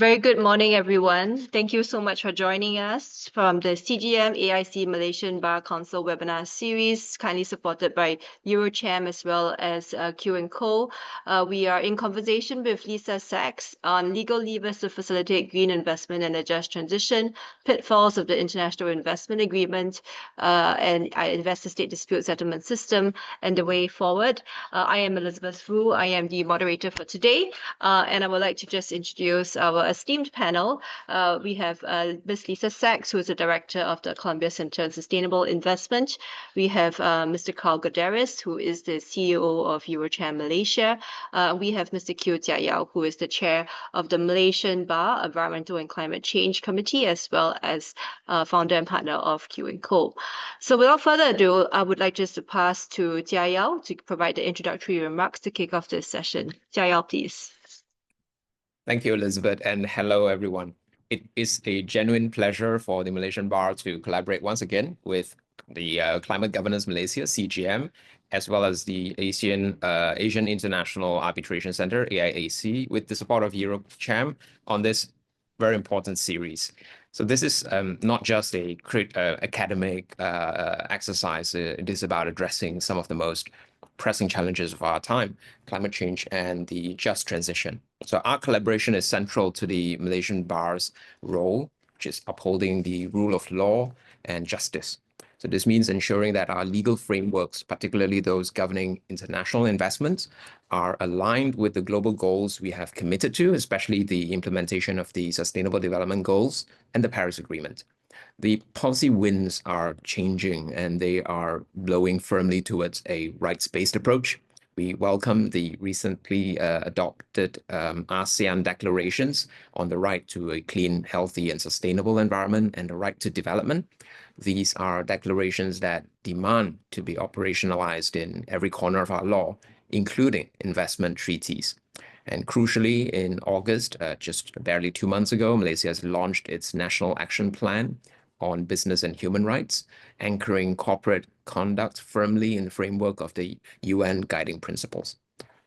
Very good morning, everyone. Thank you so much for joining us from the CGM AIC Malaysian Bar Council webinar series, kindly supported by EuroCham as well as Kiu Co. We are in conversation with Lisa Sachs on legal levers to facilitate green investment and a just transition, pitfalls of the International Investment Agreement and investor-state dispute settlement system, and the way forward. I am Elizabeth Fu. I am the moderator for today, and I would like to just introduce our esteemed panel. We have Ms. Lisa Sachs, who is the director of the Columbia Center on Sustainable Investment. We have Mr. Karl Godderis, who is the CEO of EuroCham Malaysia. We have Mr. Kiu Jia Yaw, who is the chair of the Malaysian Bar Environmental and Climate Change Committee, as well as founder and partner of Kiu Co. So without further ado, I would like just to pass to Jia Yaw to provide the introductory remarks to kick off this session. Jia Yaw, please. Thank you, Elizabeth, and hello, everyone. It is a genuine pleasure for the Malaysian Bar to collaborate once again with the Climate Governance Malaysia, CGM, as well as the Asian International Arbitration Center, AIAC, with the support of EuroCham on this very important series. So this is not just a academic exercise. It is about addressing some of the most pressing challenges of our time, climate change and the just transition. So our collaboration is central to the Malaysian Bar's role, which is upholding the rule of law and justice. So this means ensuring that our legal frameworks, particularly those governing international investments, are aligned with the global goals we have committed to, especially the implementation of the Sustainable Development Goals and the Paris Agreement. The policy winds are changing and they are blowing firmly towards a rights-based approach. We welcome the recently adopted ASEAN declarations on the right to a clean, healthy, and sustainable environment and the right to development. These are declarations that demand to be operationalized in every corner of our law, including investment treaties. And crucially, in August, just barely 2 months ago, Malaysia has launched its National Action Plan on business and human rights, anchoring corporate conduct firmly in the framework of the UN guiding principles.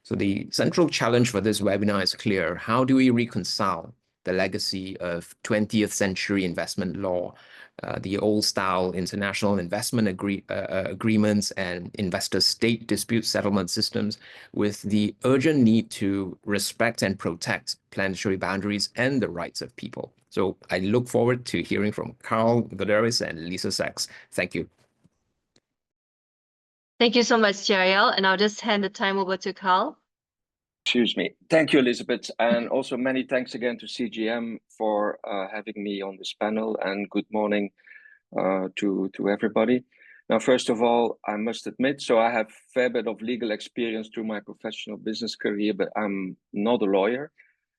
So the central challenge for this webinar is clear. How do we reconcile the legacy of 20th century investment law, the old-style international investment agreements and investor-state dispute settlement systems with the urgent need to respect and protect planetary boundaries and the rights of people? So I look forward to hearing from Karl Godderis and Lisa Sachs. Thank you. Thank you so much, Jia Yaw, and I'll just hand the time over to Karl. Excuse me. Thank you, Elizabeth. And also many thanks again to CGM for having me on this panel, and good morning to everybody. Now, first of all, I must admit, so I have a fair bit of legal experience through my professional business career, but I'm not a lawyer,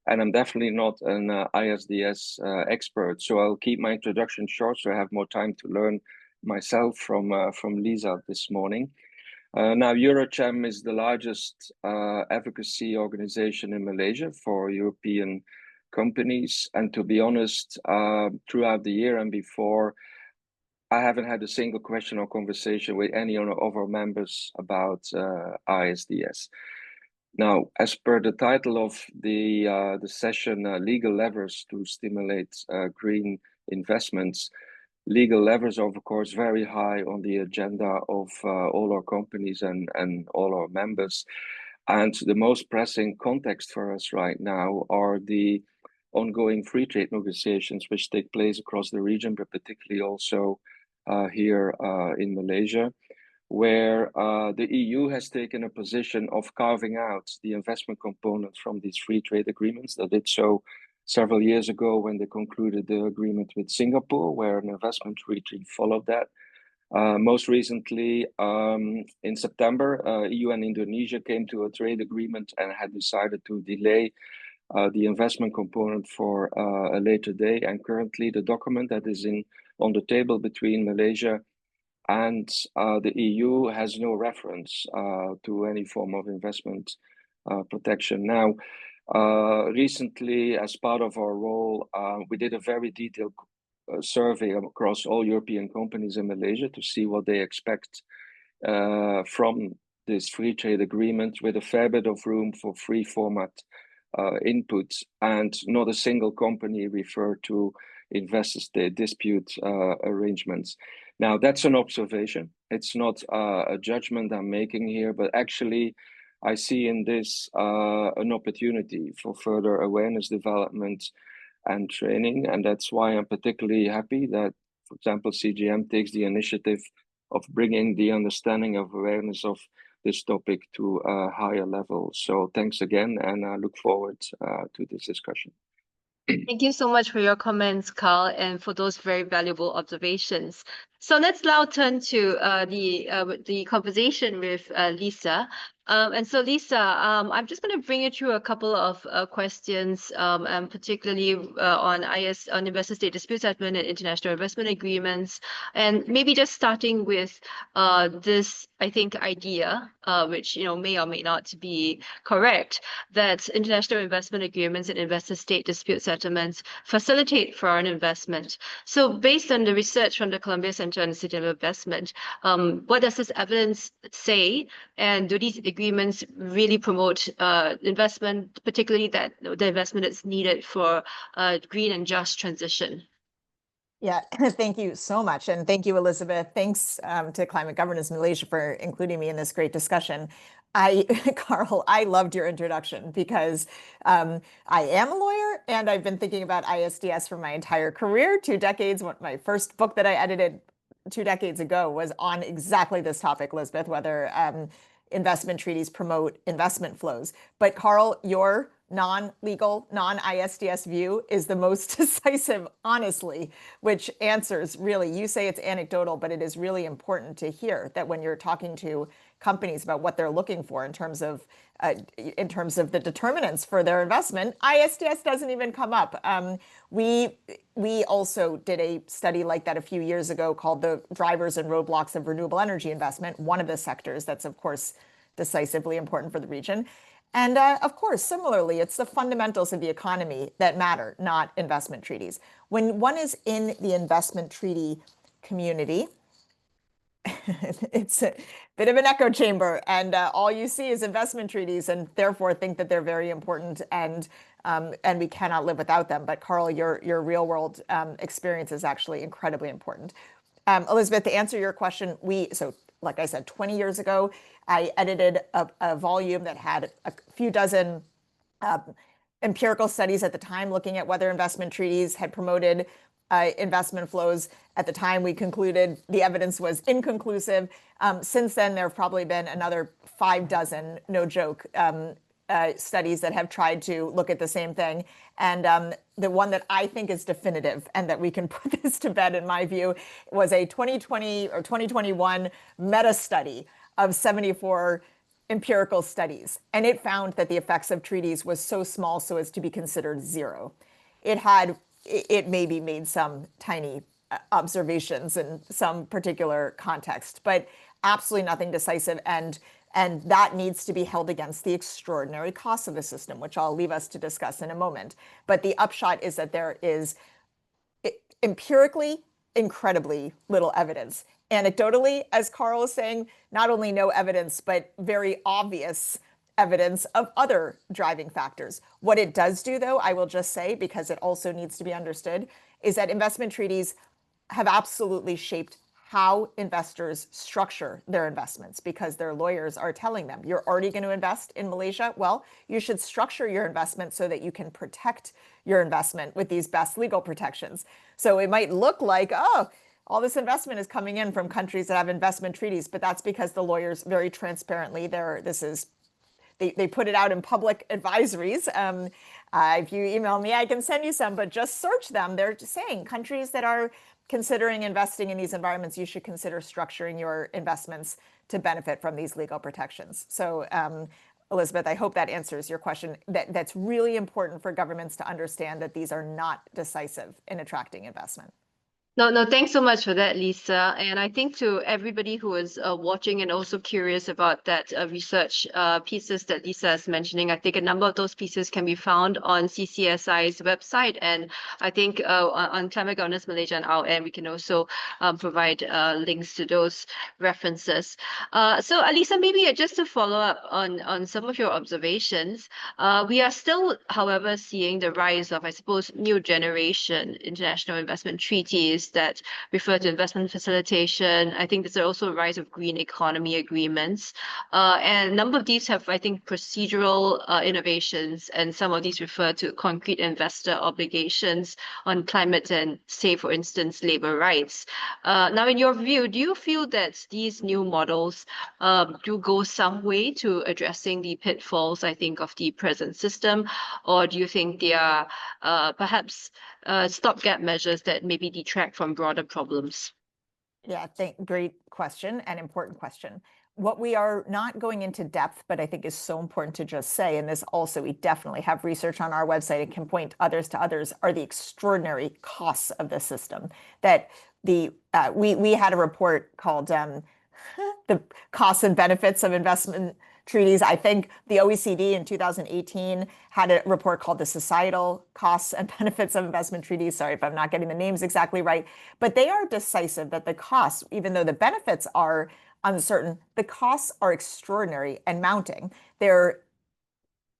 and I'm definitely not an ISDS expert. So I'll keep my introduction short so I have more time to learn myself from Lisa this morning. Now, EuroCham is the largest advocacy organization in Malaysia for European companies. And to be honest, throughout the year and before, I haven't had a single question or conversation with any of our members about ISDS. Now, as per the title of the session, legal levers to stimulate green investments, legal levers are, of course, very high on the agenda of all our companies and all our members. And the most pressing context for us right now are the ongoing free trade negotiations, which take place across the region, but particularly also here in Malaysia, where the EU has taken a position of carving out the investment component from these free trade agreements. They did so several years ago when they concluded the agreement with Singapore, where an investment treaty followed that. Most recently, in September, EU and Indonesia came to a trade agreement and had decided to delay the investment component for a later day. And currently, the document that is on the table between Malaysia and the EU has no reference to any form of investment protection. Now, recently, as part of our role, we did a very detailed survey across all European companies in Malaysia to see what they expect from this free trade agreement, with a fair bit of room for free format inputs, and not a single company referred to investor-state dispute arrangements. Now, that's an observation. It's not a judgment I'm making here, but actually, I see in this an opportunity for further awareness development and training. And that's why I'm particularly happy that, for example, CGM takes the initiative of bringing the understanding of awareness of this topic to a higher level. So thanks again, and I look forward to this discussion. Thank you so much for your comments, Karl, and for those very valuable observations. So let's now turn to the conversation with Lisa. And so, Lisa, I'm just going to bring you through a couple of questions, and particularly on investor state dispute settlement and international investment agreements, and maybe just starting with this, I think, idea, which may or may not be correct, that international investment agreements and investor state dispute settlements facilitate foreign investment. So, based on the research from the Columbia Center on Sustainable Investment, what does this evidence say? And do these agreements really promote investment, particularly that the investment that's needed for green and just transition? Yeah, thank you so much. And thank you, Elizabeth. Thanks to Climate Governance Malaysia for including me in this great discussion. Karl, I loved your introduction because I am a lawyer and I've been thinking about ISDS for my entire career, 2 decades. My first book that I edited 2 decades ago was on exactly this topic, Elizabeth, whether investment treaties promote investment flows. But Karl, your non-legal, non-ISDS view is the most decisive, honestly, which answers really, you say it's anecdotal, but it is really important to hear that when you're talking to companies about what they're looking for in terms of the determinants for their investment, ISDS doesn't even come up. We also did a study like that a few years ago called The Drivers and Roadblocks of Renewable Energy Investment, one of the sectors that's, of course, decisively important for the region. And of course, similarly, it's the fundamentals of the economy that matter, not investment treaties. When one is in the investment treaty community, it's a bit of an echo chamber, and all you see is investment treaties, and therefore think that they're very important, and we cannot live without them. But Karl, your real world experience is actually incredibly important. Elizabeth, to answer your question, so like I said, 20 years ago, I edited a volume that had a few dozen empirical studies at the time looking at whether investment treaties had promoted investment flows. At the time, we concluded the evidence was inconclusive. Since then, there have probably been another 5 dozen, no joke, studies that have tried to look at the same thing. And the one that I think is definitive and that we can put this to bed, in my view, was a 2020 or 2021 meta study of 74 empirical studies. And it found that the effects of treaties was so small so as to be considered zero. It maybe made some tiny observations in some particular context, but absolutely nothing decisive. And that needs to be held against the extraordinary costs of the system, which I'll leave us to discuss in a moment. But the upshot is that there is empirically incredibly little evidence. Anecdotally, as Karl is saying, not only no evidence, but very obvious evidence of other driving factors. What it does do, though, I will just say, because it also needs to be understood, is that investment treaties have absolutely shaped how investors structure their investments, because their lawyers are telling them, you're already going to invest in Malaysia? Well, you should structure your investment so that you can protect your investment with these best legal protections. So it might look like, oh, all this investment is coming in from countries that have investment treaties, but that's because the lawyers very transparently, they put it out in public advisories. If you email me, I can send you some, but just search them. They're just saying countries that are considering investing in these environments, you should consider structuring your investments to benefit from these legal protections. So Elizabeth, I hope that answers your question. That's really important for governments to understand that these are not decisive in attracting investment. No, thanks so much for that, Lisa. And I think to everybody who is watching and also curious about that research pieces that Lisa is mentioning, I think a number of those pieces can be found on CCSI's website. And I think on Climate Governance Malaysia and our end, we can also provide links to those references. So, Lisa, maybe just to follow up on some of your observations, we are still, however, seeing the rise of, I suppose, new generation international investment treaties that refer to investment facilitation. I think there's also a rise of green economy agreements. And a number of these have, I think, procedural innovations, and some of these refer to concrete investor obligations on climate and, say, for instance, labor rights. Now, in your view, do you feel that these new models do go some way to addressing the pitfalls, I think, of the present system, or do you think they are perhaps stopgap measures that maybe detract from broader problems? Yeah, great question and important question. What we are not going into depth, but I think is so important to just say, and this also we definitely have research on our website and can point others to others, are the extraordinary costs of the system. That we had a report called the costs and benefits of investment treaties. I think the OECD in 2018 had a report called the Societal Costs and Benefits of Investment Treaties. Sorry if I'm not getting the names exactly right, but they are decisive that the costs, even though the benefits are uncertain, the costs are extraordinary and mounting. They're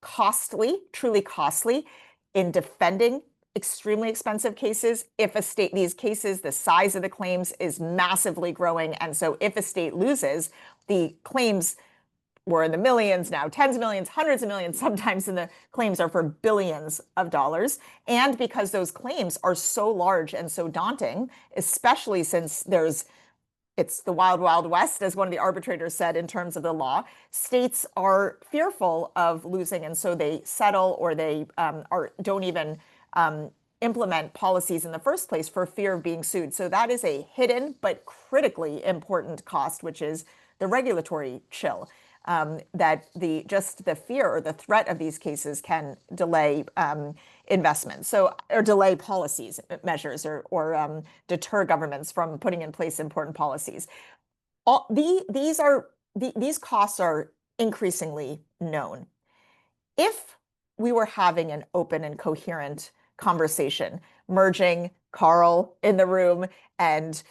costly, truly costly in defending extremely expensive cases. If a state, these cases, the size of the claims is massively growing. And so if a state loses, the claims were in the millions, now tens of millions, hundreds of millions, sometimes the claims are for billions of dollars. And because those claims are so large and so daunting, especially since it's the wild, wild west, as one of the arbitrators said in terms of the law, states are fearful of losing, and so they settle or they don't even implement policies in the first place for fear of being sued. So that is a hidden but critically important cost, which is the regulatory chill. That just the fear or the threat of these cases can delay investment, or delay policies measures, or deter governments from putting in place important policies. These costs are increasingly known. If we were having an open and coherent conversation, merging Karl in the room and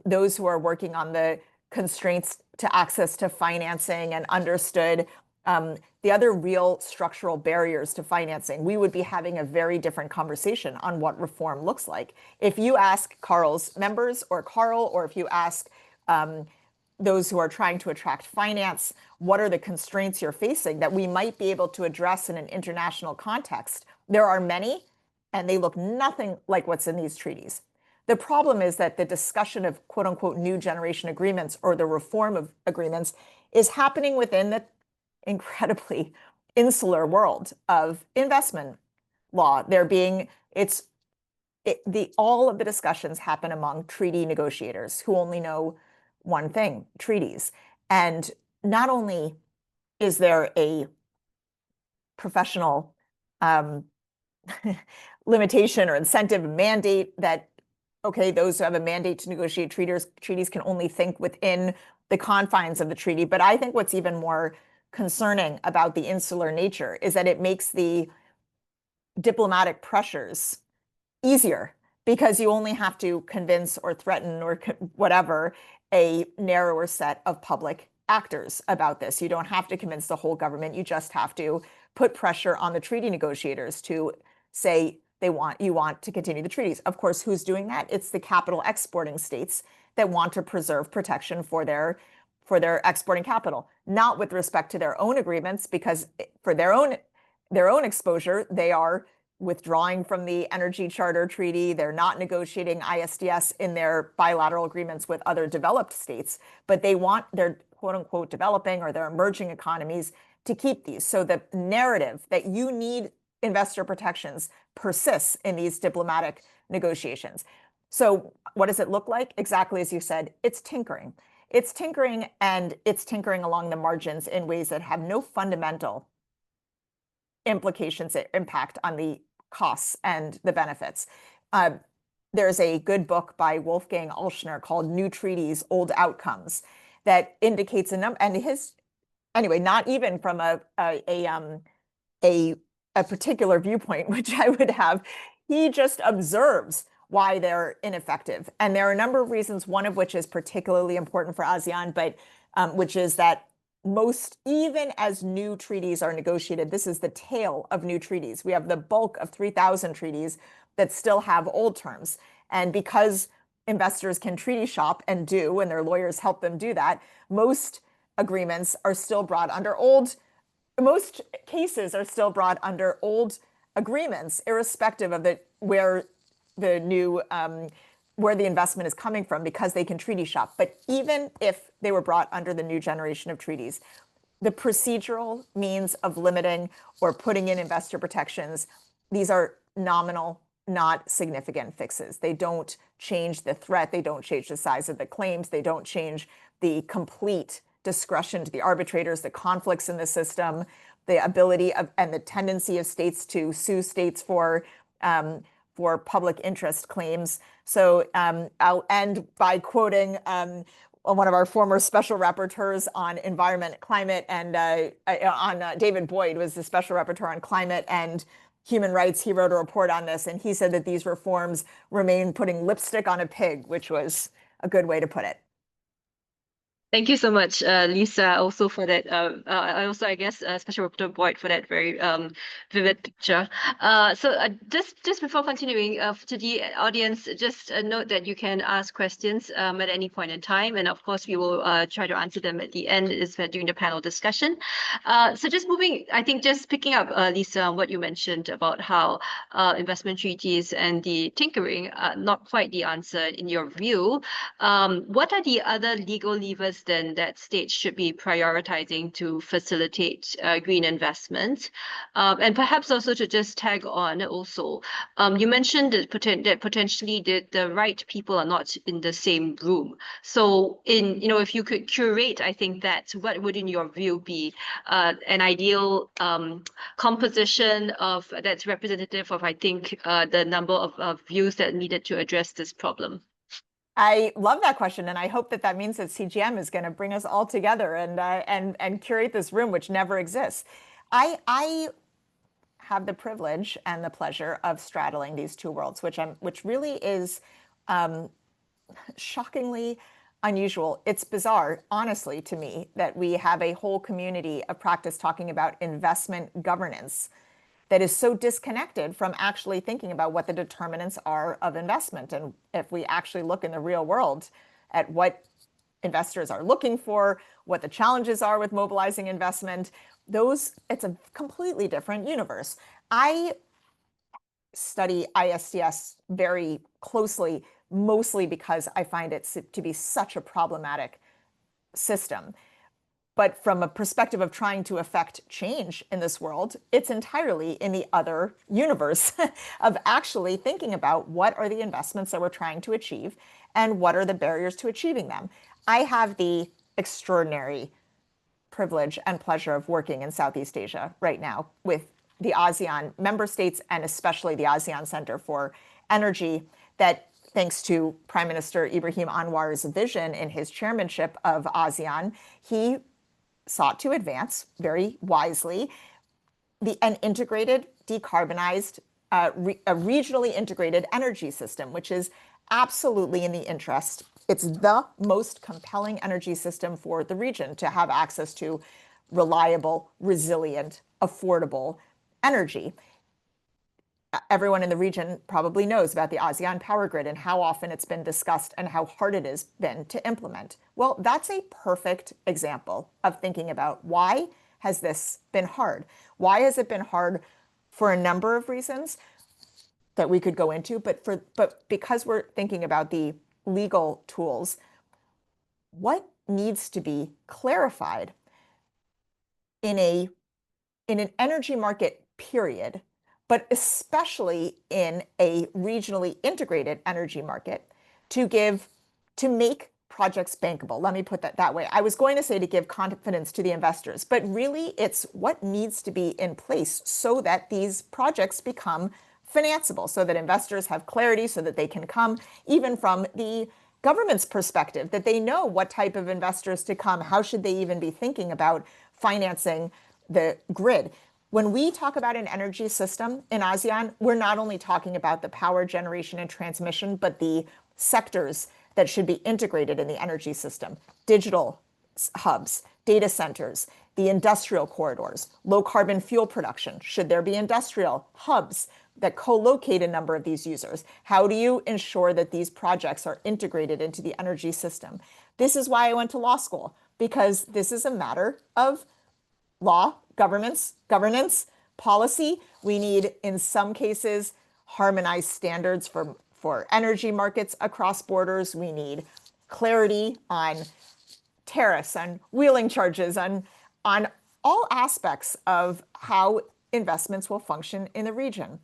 those who are working on the constraints to access to financing and understood the other real structural barriers to financing, we would be having a very different conversation on what reform looks like. If you ask Karl's members or Karl, or if you ask those who are trying to attract finance, what are the constraints you're facing that we might be able to address in an international context? There are many, and they look nothing like what's in these treaties. The problem is that the discussion of quote unquote new generation agreements or the reform of agreements is happening within the incredibly insular world of investment law. All of the discussions happen among treaty negotiators who only know one thing, treaties. And not only is there a professional limitation or incentive mandate that, okay, those who have a mandate to negotiate treaties can only think within the confines of the treaty. But I think what's even more concerning about the insular nature is that it makes the diplomatic pressures easier, because you only have to convince or threaten or whatever a narrower set of public actors about this. You don't have to convince the whole government. You just have to put pressure on the treaty negotiators to say you want to continue the treaties. Of course, who's doing that? It's the capital exporting states that want to preserve protection for their exporting capital, not with respect to their own agreements, because for their own exposure, they are withdrawing from the Energy Charter Treaty. They're not negotiating ISDS in their bilateral agreements with other developed states, but they want their quote unquote developing or their emerging economies to keep these. So the narrative that you need investor protections persists in these diplomatic negotiations. So what does it look like? Exactly as you said, it's tinkering. It's tinkering, and it's tinkering along the margins in ways that have no fundamental implications, impact on the costs and the benefits. there's a good book by Wolfgang Alschner called New Treaties, Old Outcomes that indicates a number, and anyway, not even from a particular viewpoint, which I would have, he just observes why they're ineffective. And there are a number of reasons, one of which is particularly important for ASEAN, but which is that even as new treaties are negotiated, this is the tail of new treaties. We have the bulk of 3,000 treaties that still have old terms. And because investors can treaty shop and their lawyers help them do that, most agreements are still brought under most cases are still brought under old agreements, irrespective of where the investment is coming from, because they can treaty shop. But even if they were brought under the new generation of treaties, the procedural means of limiting or putting in investor protections, these are nominal, not significant fixes. They don't change the threat. They don't change the size of the claims. They don't change the complete discretion to the arbitrators, the conflicts in the system, the ability and the tendency of states to sue states for public interest claims. So I'll end by quoting one of our former special rapporteurs on environment, climate, and David Boyd was the special rapporteur on climate and human rights. He wrote a report on this, and he said that these reforms remain putting lipstick on a pig, which was a good way to put it. Thank you so much, Lisa, also for that. I guess, Special Rapporteur Boyd for that very vivid picture. Just before continuing, to the audience, just note that you can ask questions at any point in time, and of course we will try to answer them at the end during the panel discussion. So just moving, I think just picking up, Lisa, what you mentioned about how investment treaties and the tinkering are not quite the answer in your view. What are the other legal levers then that states should be prioritizing to facilitate green investment? And perhaps also to just tag on also, you mentioned that potentially the right people are not in the same room. So if you could curate, I think that what would in your view be an ideal composition that's representative of, I think, the number of views that needed to address this problem? I love that question, and I hope that means that CGM is going to bring us all together and curate this room, which never exists. I have the privilege and the pleasure of straddling these two worlds, which really is shockingly unusual. It's bizarre, honestly, to me, that we have a whole community of practice talking about investment governance that is so disconnected from actually thinking about what the determinants are of investment. And if we actually look in the real world at what investors are looking for, what the challenges are with mobilizing investment, it's a completely different universe. I study ISDS very closely, mostly because I find it to be such a problematic system. But from a perspective of trying to affect change in this world, it's entirely in the other universe of actually thinking about what are the investments that we're trying to achieve and what are the barriers to achieving them. I have the extraordinary privilege and pleasure of working in Southeast Asia right now with the ASEAN member states and especially the ASEAN Center for Energy that, thanks to Prime Minister Ibrahim Anwar's vision in his chairmanship of ASEAN, he sought to advance very wisely an integrated, decarbonized, a regionally integrated energy system, which is absolutely in the interest. It's the most compelling energy system for the region to have access to reliable, resilient, affordable energy. Everyone in the region probably knows about the ASEAN power grid and how often it's been discussed and how hard it has been to implement. Well, that's a perfect example of thinking about why has this been hard? Why has it been hard? For a number of reasons that we could go into, but because we're thinking about the legal tools, what needs to be clarified in an energy market period, but especially in a regionally integrated energy market to make projects bankable. Let me put that way. I was going to say to give confidence to the investors, but really it's what needs to be in place so that these projects become financeable, so that investors have clarity, so that they can come, even from the government's perspective, that they know what type of investors to come, how should they even be thinking about financing the grid. When we talk about an energy system in ASEAN, we're not only talking about the power generation and transmission, but the sectors that should be integrated in the energy system: digital hubs, data centers, the industrial corridors, low carbon fuel production. Should there be industrial hubs that co-locate a number of these users? How do you ensure that these projects are integrated into the energy system? This is why I went to law school, because this is a matter of law, governance, policy. We need, in some cases, harmonized standards for energy markets across borders. We need clarity on tariffs, on wheeling charges, on all aspects of how investments will function in the region.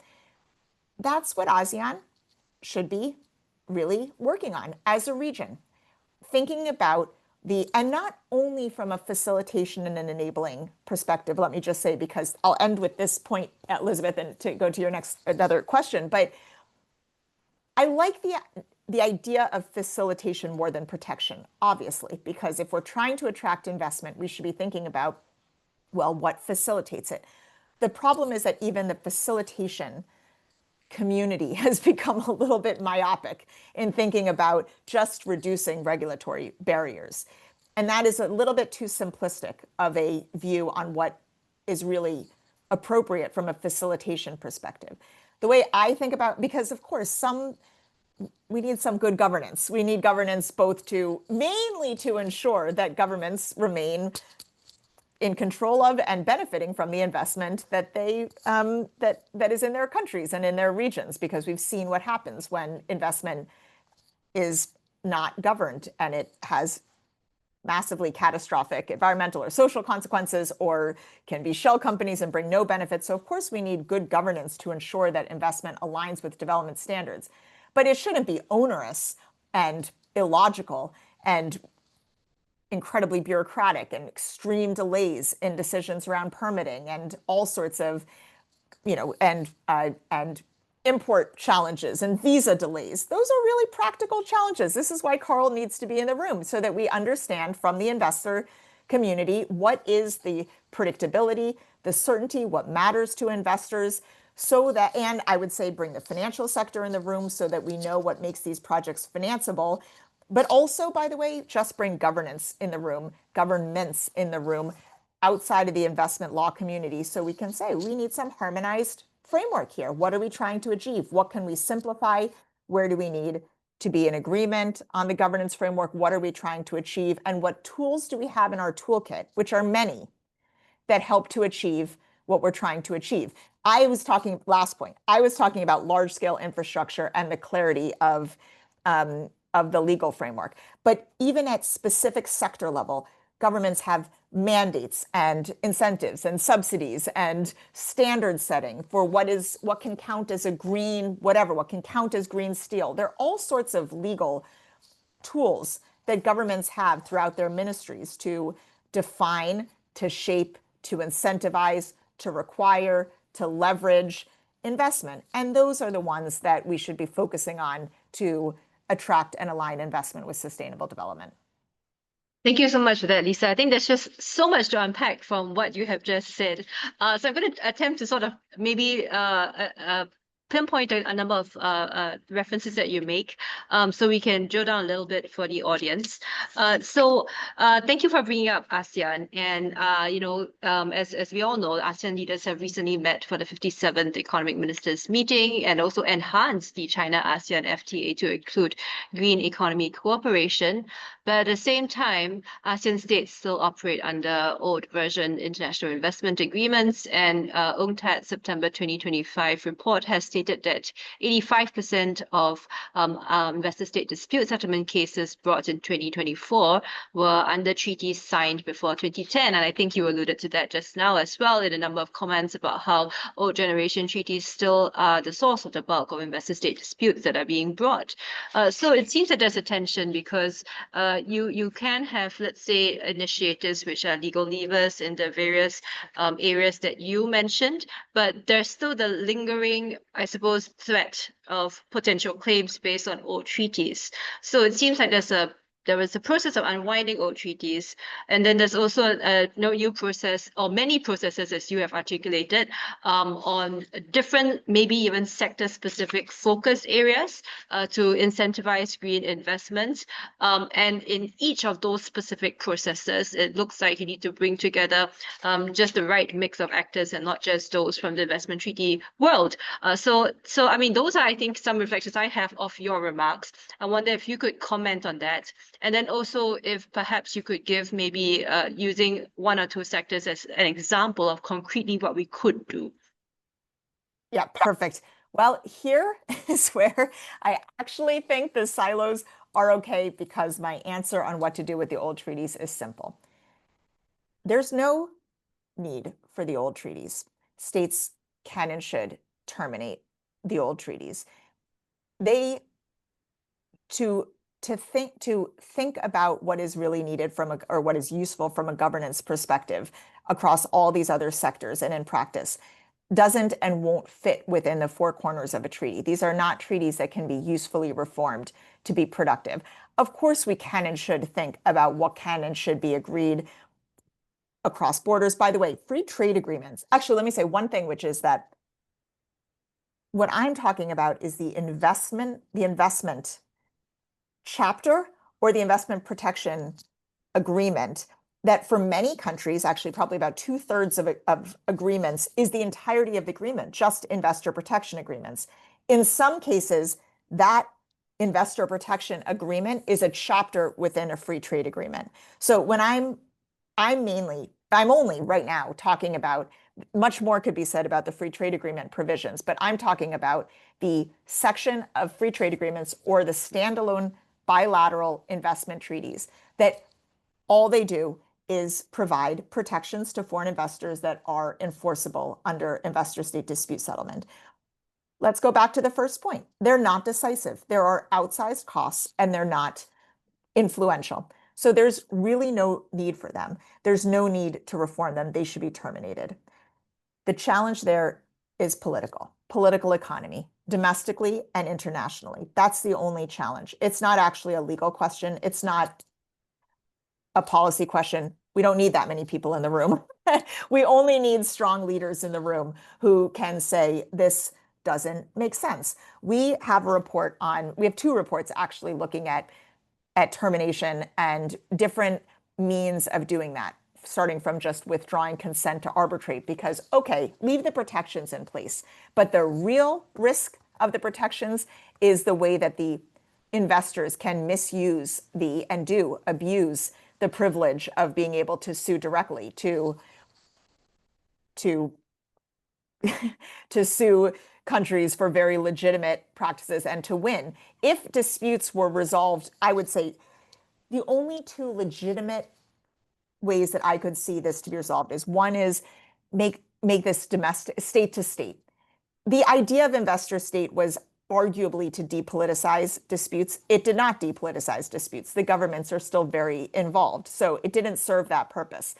That's what ASEAN should be really working on as a region, thinking about and not only from a facilitation and an enabling perspective, let me just say, because I'll end with this point, Elizabeth, and to go to your another question, but I like the idea of facilitation more than protection, obviously, because if we're trying to attract investment, we should be thinking about, well, what facilitates it? The problem is that even the facilitation community has become a little bit myopic in thinking about just reducing regulatory barriers. And that is a little bit too simplistic of a view on what is really appropriate from a facilitation perspective. The way I think about, because of course, we need some good governance. We need governance both mainly to ensure that governments remain in control of and benefiting from the investment that that is in their countries and in their regions, because we've seen what happens when investment is not governed and it has massively catastrophic environmental or social consequences, or can be shell companies and bring no benefits. So of course we need good governance to ensure that investment aligns with development standards, but it shouldn't be onerous and illogical and incredibly bureaucratic and extreme delays in decisions around permitting and all sorts of, and import challenges and visa delays. Those are really practical challenges. This is why Karl needs to be in the room, so that we understand from the investor community what is the predictability, the certainty, what matters to investors, so that, and I would say bring the financial sector in the room so that we know what makes these projects financeable. But also, by the way, just bring governance in the room, governments in the room outside of the investment law community, so we can say we need some harmonized framework here. What are we trying to achieve? What can we simplify? Where do we need to be in agreement on the governance framework? What are we trying to achieve? And what tools do we have in our toolkit, which are many, that help to achieve what we're trying to achieve? Last point, I was talking about large scale infrastructure and the clarity of the legal framework. But even at specific sector level, governments have mandates and incentives and subsidies and standard setting for what can count as a green, whatever, what can count as green steel. There are all sorts of legal tools that governments have throughout their ministries to define, to shape, to incentivize, to require, to leverage investment. And those are the ones that we should be focusing on to attract and align investment with sustainable development. Thank you so much for that, Lisa. I think there's just so much to unpack from what you have just said. So I'm going to attempt to sort of maybe pinpoint a number of references that you make, so we can drill down a little bit for the audience. So thank you for bringing up ASEAN. And as we all know, ASEAN leaders have recently met for the 57th Economic Ministers meeting and also enhanced the China-ASEAN FTA to include green economy cooperation. But at the same time, ASEAN states still operate under old version international investment agreements, and UNCTAD's September 2025 report has stated that 85% of investor state dispute settlement cases brought in 2024 were under treaties signed before 2010. And I think you alluded to that just now as well in a number of comments about how old generation treaties still are the source of the bulk of investor state disputes that are being brought. So it seems that there's a tension, because you can have, let's say, initiatives which are legal levers in the various areas that you mentioned, but there's still the lingering, I I suppose, threat of potential claims based on old treaties. So it seems like there was a process of unwinding old treaties, and then there's also a new process, or many processes, as you have articulated, on different, maybe even sector-specific focus areas to incentivize green investments. And in each of those specific processes, it looks like you need to bring together just the right mix of actors and not just those from the investment treaty world. So I mean, those are, I think, some reflections I have of your remarks. I wonder if you could comment on that. And then also if perhaps you could give maybe using one or two sectors as an example of concretely what we could do. Yeah, perfect. Well, here is where I actually think the silos are okay, because my answer on what to do with the old treaties is simple. There's no need for the old treaties. States can and should terminate the old treaties. To think about what is really needed or what is useful from a governance perspective across all these other sectors and in practice doesn't and won't fit within the four corners of a treaty. These are not treaties that can be usefully reformed to be productive. Of course, we can and should think about what can and should be agreed across borders. By the way, free trade agreements. Actually, let me say one thing, which is that what I'm talking about is the investment chapter or the investment protection agreement that for many countries, actually probably about 2/3 of agreements, is the entirety of the agreement, just investor protection agreements. In some cases, that investor protection agreement is a chapter within a free trade agreement. So when I'm only right now talking about, much more could be said about the free trade agreement provisions, but I'm talking about the section of free trade agreements or the standalone bilateral investment treaties that all they do is provide protections to foreign investors that are enforceable under investor-state dispute settlement. Let's go back to the first point. They're not decisive. There are outsized costs and they're not influential. So there's really no need for them. There's no need to reform them. They should be terminated. The challenge there is political economy, domestically and internationally. That's the only challenge. It's not actually a legal question. It's not a policy question. We don't need that many people in the room. We only need strong leaders in the room who can say this doesn't make sense. We have two reports actually looking at termination and different means of doing that, starting from just withdrawing consent to arbitrate, because, okay, leave the protections in place. But the real risk of the protections is the way that the investors can misuse and do abuse the privilege of being able to sue directly, to sue countries for very legitimate practices and to win. If disputes were resolved, I would say the only two legitimate ways that I could see this to be resolved is, one is make this domestic, state to state. The idea of investor state was arguably to depoliticize disputes. It did not depoliticize disputes. The governments are still very involved, so it didn't serve that purpose.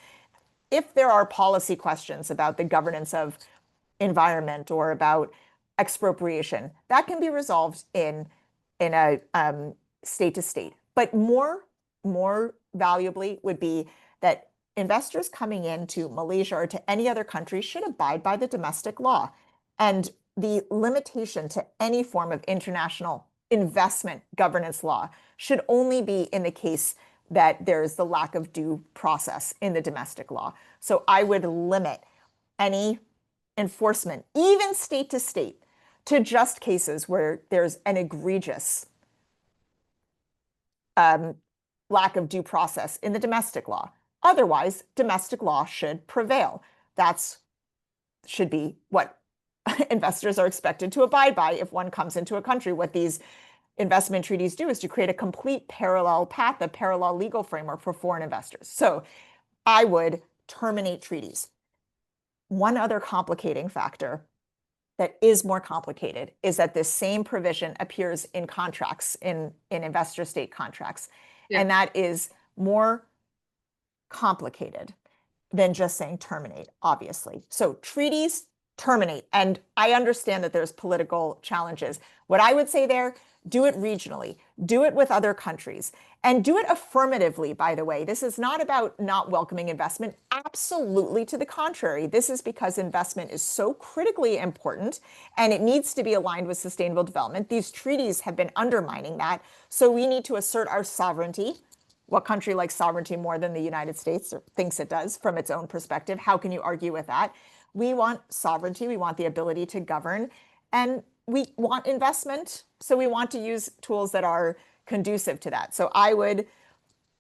If there are policy questions about the governance of environment or about expropriation, that can be resolved in a state to state. But more valuably would be that investors coming into Malaysia or to any other country should abide by the domestic law. And the limitation to any form of international investment governance law should only be in the case that there's the lack of due process in the domestic law. So I would limit any enforcement, even state to state, to just cases where there's an egregious lack of due process in the domestic law. Otherwise, domestic law should prevail. That should be what investors are expected to abide by if one comes into a country. What these investment treaties do is to create a complete parallel path, a parallel legal framework for foreign investors. So I would terminate treaties. One other complicating factor that is more complicated is that this same provision appears in contracts, in investor state contracts. Yeah. And that is more complicated than just saying terminate, obviously. So treaties terminate. And I understand that there's political challenges. What I would say there, do it regionally, do it with other countries, and do it affirmatively, by the way. This is not about not welcoming investment. Absolutely to the contrary. This is because investment is so critically important and it needs to be aligned with sustainable development. These treaties have been undermining that. So we need to assert our sovereignty. What country likes sovereignty more than the United States, or thinks it does from its own perspective? How can you argue with that? We want sovereignty. We want the ability to govern. And we want investment. So we want to use tools that are conducive to that. So I would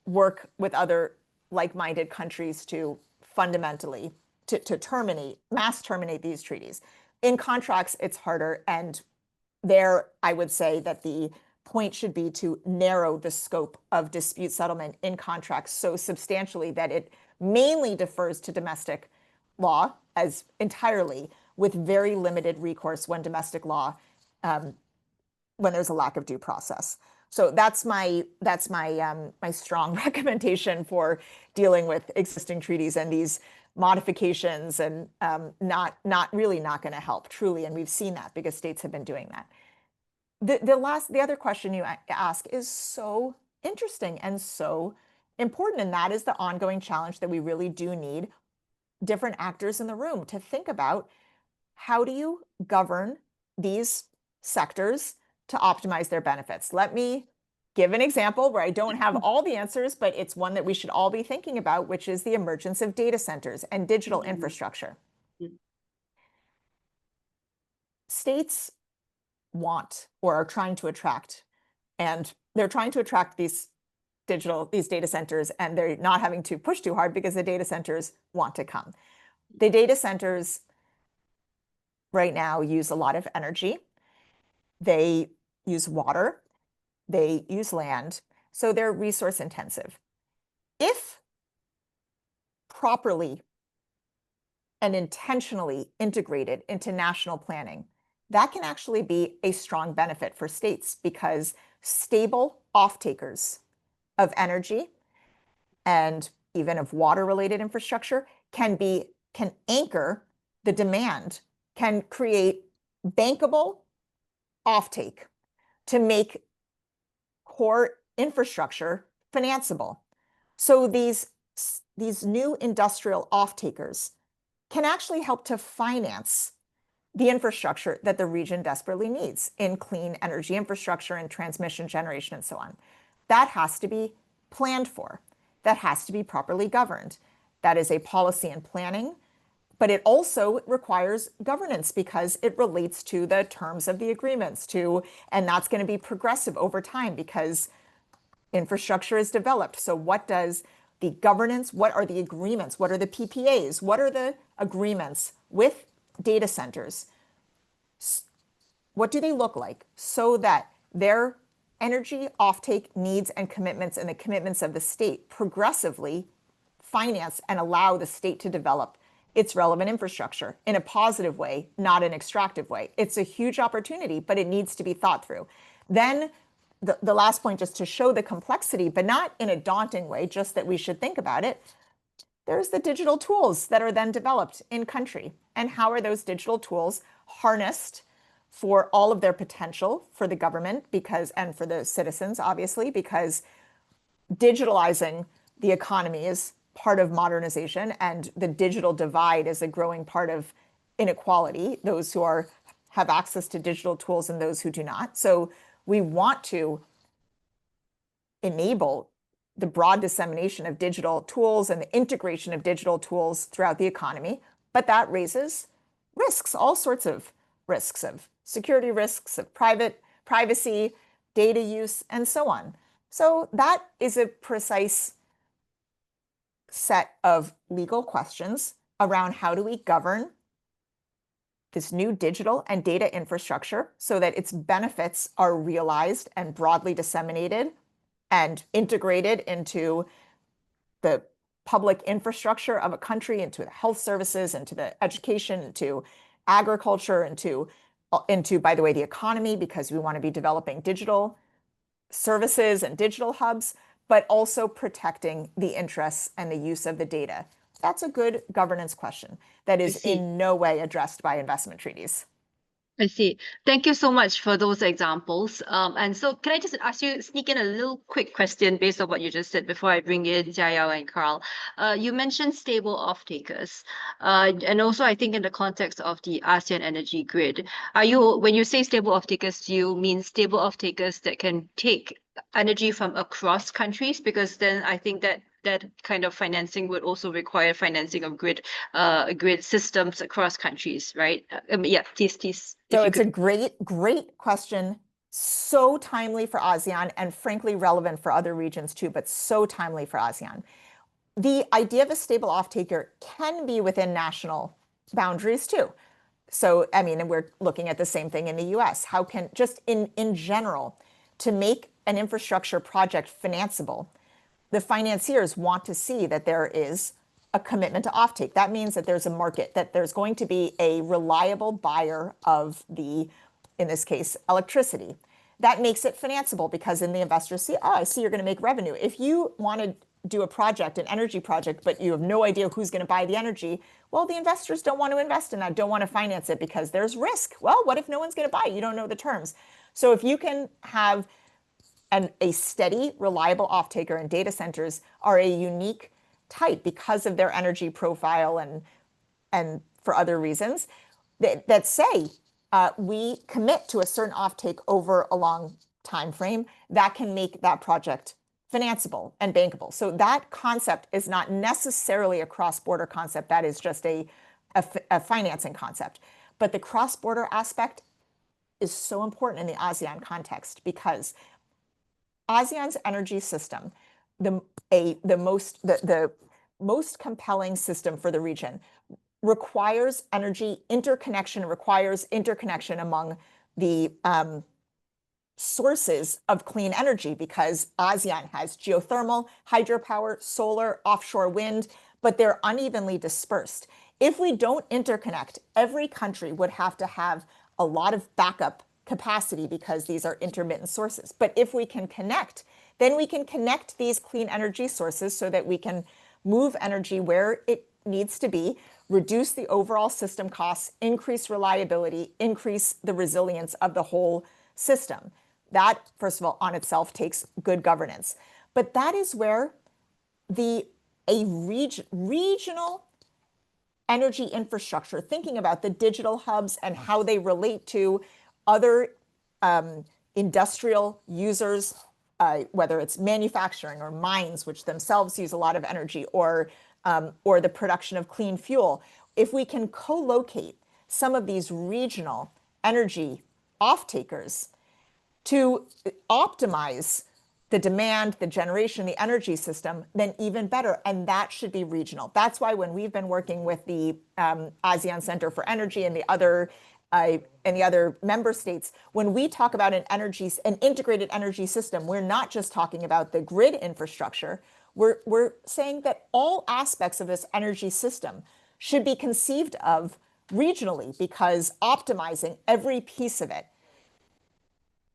work with other like-minded countries to fundamentally to terminate, mass terminate these treaties. In contracts, it's harder. And there, I would say that the point should be to narrow the scope of dispute settlement in contracts so substantially that it mainly defers to domestic law as entirely, with very limited recourse when domestic law, when there's a lack of due process. So that's my strong recommendation for dealing with existing treaties, and these modifications and not going to help truly. And we've seen that because states have been doing that. The other question you ask is so interesting and so important, and that is the ongoing challenge that we really do need different actors in the room to think about. How do you govern these sectors to optimize their benefits? Let me give an example where I don't have all the answers, but it's one that we should all be thinking about, which is the emergence of data centers and digital infrastructure. States want or are trying to attract, and they're trying to attract these data centers, and they're not having to push too hard because the data centers want to come. The data centers right now use a lot of energy. They use water, they use land, so they're resource intensive. If properly and intentionally integrated into national planning, that can actually be a strong benefit for states, because stable off-takers of energy and even of water-related infrastructure can anchor the demand, can create bankable offtake to make core infrastructure financeable. So these new industrial off-takers can actually help to finance the infrastructure that the region desperately needs in clean energy infrastructure and transmission, generation, and so on. That has to be planned for. That has to be properly governed. That is a policy and planning, but it also requires governance because it relates to the terms of the agreements and that's going to be progressive over time because infrastructure is developed. So what does the governance, what are the agreements, what are the PPAs, what are the agreements with data centers? What do they look like so that their energy offtake needs and commitments and the commitments of the state progressively finance and allow the state to develop its relevant infrastructure in a positive way, not an extractive way? It's a huge opportunity, but it needs to be thought through. Then the last point, just to show the complexity, but not in a daunting way, just that we should think about it. There's the digital tools that are then developed in country. And how are those digital tools harnessed for all of their potential for the government and for the citizens, obviously, because digitalizing the economy is part of modernization, and the digital divide is a growing part of inequality, those who have access to digital tools and those who do not. So we want to enable the broad dissemination of digital tools and the integration of digital tools throughout the economy, but that raises risks, all sorts of risks, of security risks, of privacy, data use, and so on. So that is a precise set of legal questions around how do we govern this new digital and data infrastructure so that its benefits are realized and broadly disseminated and integrated into the public infrastructure of a country, into the health services, into the education, into agriculture, into, by the way, the economy, because we want to be developing digital services and digital hubs, but also protecting the interests and the use of the data that's a good governance question that is in no way addressed by investment treaties. I see. Thank you so much for those examples. And so can I just ask you, sneak in a little quick question based on what you just said before I bring in Jia Yaw and Karl. You mentioned stable off-takers. And also I think in the context of the ASEAN energy grid, when you say stable off-takers, do you mean stable off-takers that can take energy from across countries? Because then I think that kind of financing would also require financing of grid systems across countries, right? Yeah, please. So it's a great question. So timely for ASEAN and frankly relevant for other regions too, but so timely for ASEAN. The idea of a stable off-taker can be within national boundaries too. So, I mean, and we're looking at the same thing in the US. How can, just in general, to make an infrastructure project financeable, the financiers want to see that there is a commitment to offtake. That means that there's a market, that there's going to be a reliable buyer of the, in this case, electricity. That makes it financeable because then the investors see, oh, I see you're going to make revenue. If you want to do a project, an energy project, but you have no idea who's going to buy the energy, well, the investors don't want to invest in that, don't want to finance it because there's risk. Well, what if no one's going to buy it? You don't know the terms. So if you can have a steady, reliable off-taker, and data centers are a unique type because of their energy profile and for other reasons that say we commit to a certain offtake over a long time frame, that can make that project financeable and bankable. So that concept is not necessarily a cross-border concept. That is just a financing concept. But the cross-border aspect is so important in the ASEAN context because ASEAN's energy system, the most compelling system for the region, requires energy interconnection, requires interconnection among the sources of clean energy because ASEAN has geothermal, hydropower, solar, offshore wind, but they're unevenly dispersed. If we don't interconnect, every country would have to have a lot of backup capacity because these are intermittent sources. But if we can connect, then we can connect these clean energy sources so that we can move energy where it needs to be, reduce the overall system costs, increase reliability, increase the resilience of the whole system. That, first of all, on itself takes good governance. But that is where regional energy infrastructure, thinking about the digital hubs and how they relate to other industrial users, whether it's manufacturing or mines, which themselves use a lot of energy, or the production of clean fuel. If we can co-locate some of these regional energy off-takers to optimize the demand, the generation, the energy system, then even better. And that should be regional. That's why when we've been working with the ASEAN Center for Energy and the other member states, when we talk about an integrated energy system, we're not just talking about the grid infrastructure. We're saying that all aspects of this energy system should be conceived of regionally because optimizing every piece of it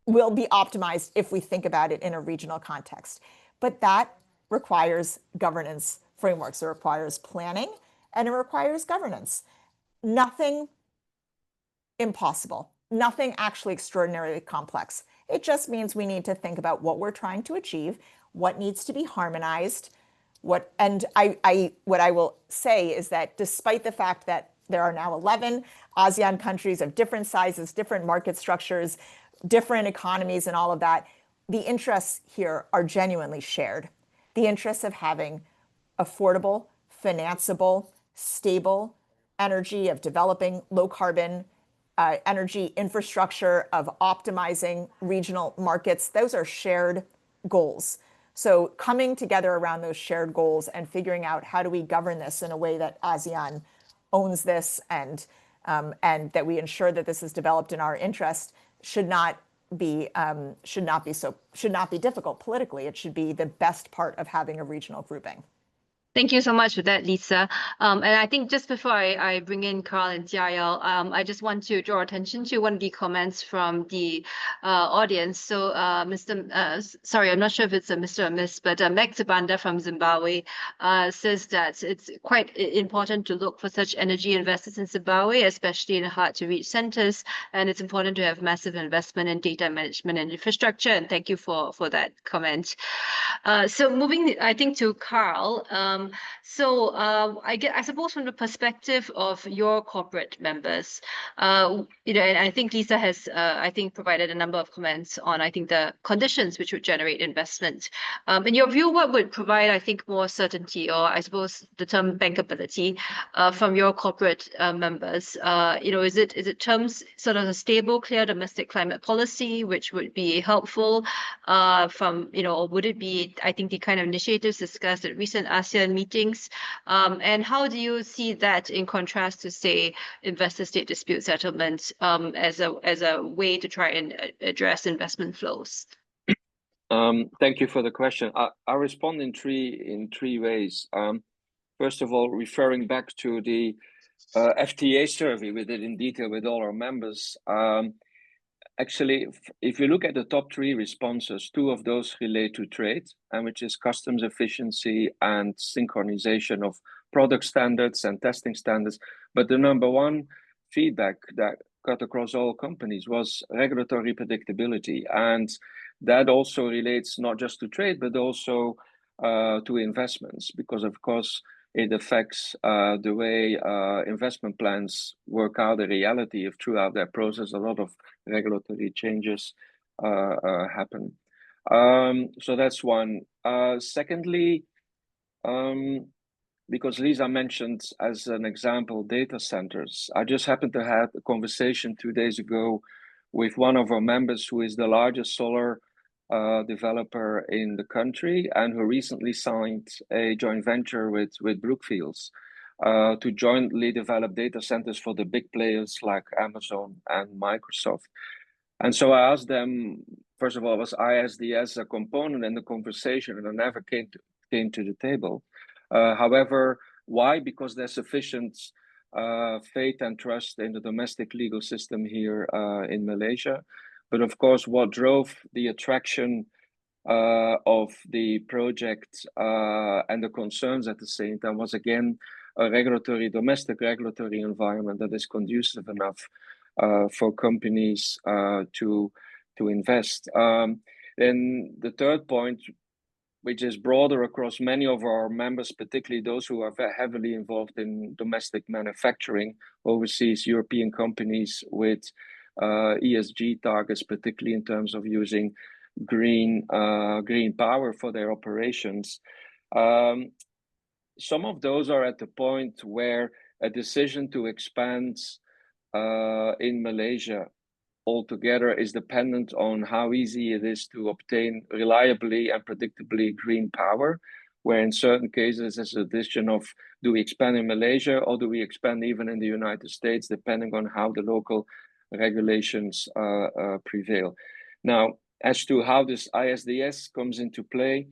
will be optimized if we think about it in a regional context. But that requires governance frameworks. It requires planning and it requires governance. Nothing impossible, nothing actually extraordinarily complex. It just means we need to think about what we're trying to achieve, what needs to be harmonized. What I will say is that despite the fact that there are now 11 ASEAN countries of different sizes, different market structures, different economies and all of that, the interests here are genuinely shared. The interests of having affordable, financeable, stable energy, of developing low carbon energy infrastructure, of optimizing regional markets, those are shared goals. So coming together around those shared goals and figuring out how do we govern this in a way that ASEAN owns this and that we ensure that this is developed in our interest should not be difficult politically. It should be the best part of having a regional grouping. Thank you so much for that, Lisa. And I think just before I bring in Karl and Jia Yaw, I just want to draw attention to one of the comments from the audience. So, sorry, I'm not sure if it's a Mr. or Miss, but Meg Tabanda from Zimbabwe says that it's quite important to look for such energy investors in Zimbabwe, especially in hard-to-reach centers, and it's important to have massive investment in data management and infrastructure. And thank you for that comment. So moving, I think, to Karl. I suppose from the perspective of your corporate members, and I think Lisa has, I think, provided a number of comments on, I think, the conditions which would generate investment. In your view, what would provide, I think, more certainty, or I suppose the term bankability, from your corporate members? Is it terms sort of a stable, clear domestic climate policy, which would be helpful or would it be, I think, the kind of initiatives discussed at recent ASEAN meetings? And how do you see that in contrast to, say, investor-state dispute settlement as a way to try and address investment flows? Thank you for the question. I'll respond in three ways. First of all, referring back to the FTA survey we did in detail with all our members. Actually, if you look at the top 3 responses, 2 of those relate to trade, and which is customs efficiency and synchronization of product standards and testing standards. But the number 1 feedback that cut across all companies was regulatory predictability. And that also relates not just to trade, but also to investments, because of course, it affects the way investment plans work out the reality of throughout that process. A lot of regulatory changes happen. So that's one. Secondly, because Lisa mentioned as an example data centers, I just happened to have a conversation 2 days ago with one of our members who is the largest solar developer in the country, and who recently signed a joint venture with Brookfields to jointly develop data centers for the big players like Amazon and Microsoft. And so I asked them, first of all, was ISDS a component in the conversation? And it never came to the table. However, why? Because there's sufficient faith and trust in the domestic legal system here in Malaysia. But of course, what drove the attraction of the project and the concerns at the same time was, again, a domestic regulatory environment that is conducive enough for companies to invest. Then the third point, which is broader across many of our members, particularly those who are very heavily involved in domestic manufacturing, overseas European companies with ESG targets, particularly in terms of using green power for their operations. Some of those are at the point where a decision to expand in Malaysia altogether is dependent on how easy it is to obtain reliably and predictably green power, where in certain cases there's a decision of, do we expand in Malaysia or do we expand even in the United States, depending on how the local regulations prevail. Now, as to how this ISDS comes into play,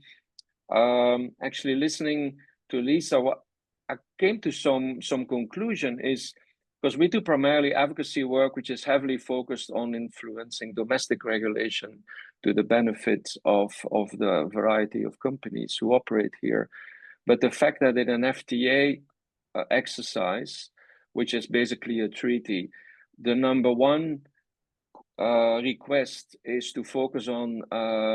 actually listening to Lisa, what I came to some conclusion is, because we do primarily advocacy work, which is heavily focused on influencing domestic regulation to the benefit of the variety of companies who operate here. But the fact that in an FTA exercise, which is basically a treaty, the number 1 request is to focus on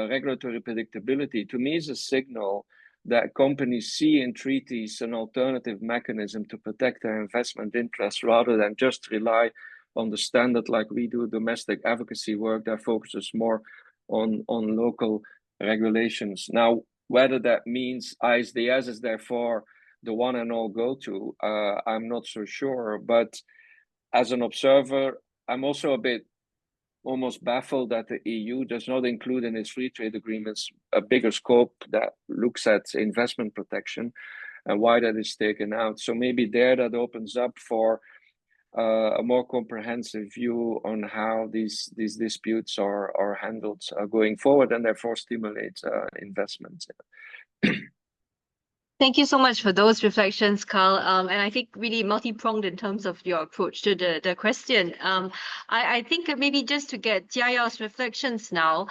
regulatory predictability, to me is a signal that companies see in treaties an alternative mechanism to protect their investment interests, rather than just rely on the standard like we do domestic advocacy work that focuses more on local regulations. Now, whether that means ISDS is therefore the one and all go-to, I'm not so sure. But as an observer, I'm also a bit almost baffled that the EU does not include in its free trade agreements a bigger scope that looks at investment protection, and why that is taken out. So maybe there that opens up for a more comprehensive view on how these disputes are handled going forward, and therefore stimulate investments. Thank you so much for those reflections, Karl. And I think really multi-pronged in terms of your approach to the question. I think maybe just to get Jia Yaw's reflections now,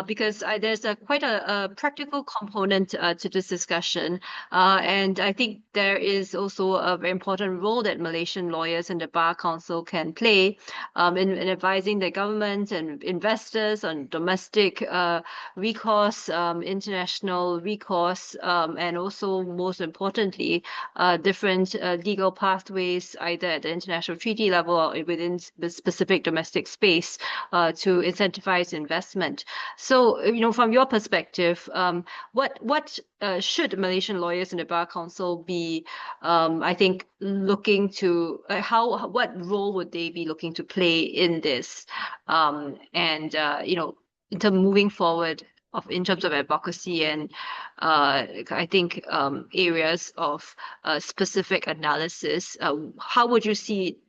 because there's quite a practical component to this discussion. And I think there is also a very important role that Malaysian lawyers and the Bar Council can play in advising the government and investors on domestic recourse, international recourse, and also most importantly, different legal pathways, either at the international treaty level or within the specific domestic space, to incentivize investment. So, from your perspective, what should Malaysian lawyers in the Bar Council be, I think, looking to, what role would they be looking to play in this? In terms of moving forward in terms of advocacy and I think areas of specific analysis, how would you see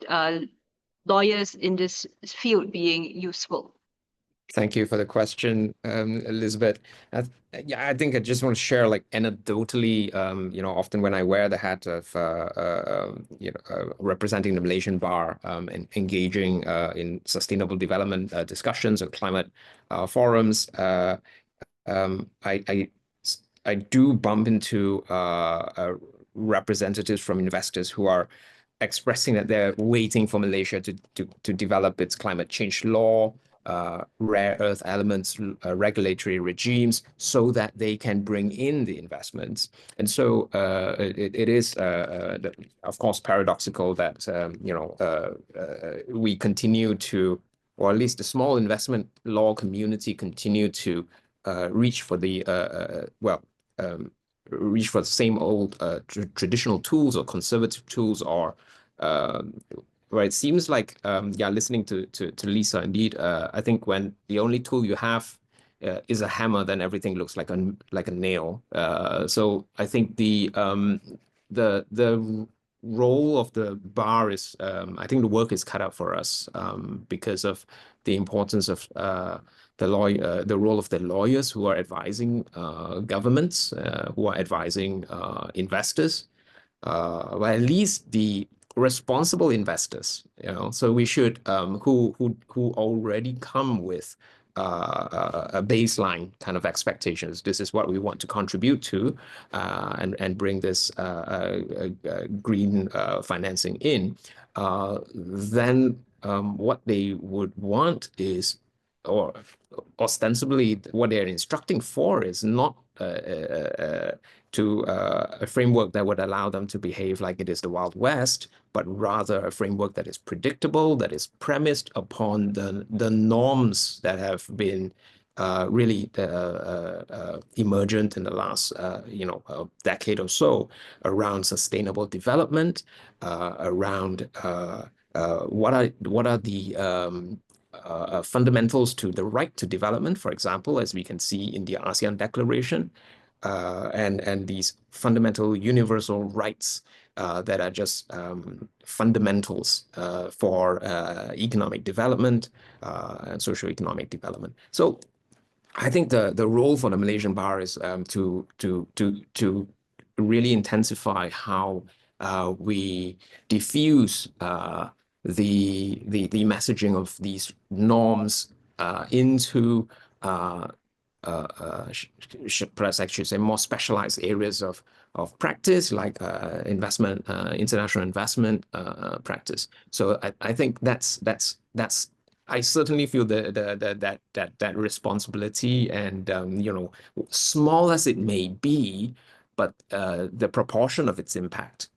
lawyers in this field being useful? Thank you for the question, Elizabeth. I think I just want to share, like, anecdotally, often when I wear the hat of, representing the Malaysian Bar and engaging in sustainable development discussions or climate forums, I do bump into representatives from investors who are expressing that they're waiting for Malaysia to develop its climate change law, rare earth elements regulatory regimes, so that they can bring in the investments. And so it is, of course, paradoxical that we continue to, or at least the small investment law community, continue to reach for the same old traditional tools or conservative tools, or where it seems like, listening to Lisa, indeed, I think when the only tool you have is a hammer, then everything looks like a nail. So I think the role of the bar is, I think the work is cut out for us because of the importance of the role of the lawyers who are advising governments, who are advising investors, or at least the responsible investors. So we should who already come with a baseline kind of expectations. This is what we want to contribute to, and bring this green financing in. Then what they would want is, or ostensibly what they're instructing for, is not to a framework that would allow them to behave like it is the Wild West, but rather a framework that is predictable, that is premised upon the norms that have been really emergent in the last decade or so, around sustainable development, around what are the fundamentals to the right to development, for example, as we can see in the ASEAN Declaration, and these fundamental universal rights that are just fundamentals for economic development and socio-economic development. So I think the role for the Malaysian Bar is to really intensify how we diffuse the messaging of these norms into perhaps I should say more specialized areas of practice, like international investment practice. So I think that's I certainly feel that responsibility, and small as it may be, but the proportion of its impact,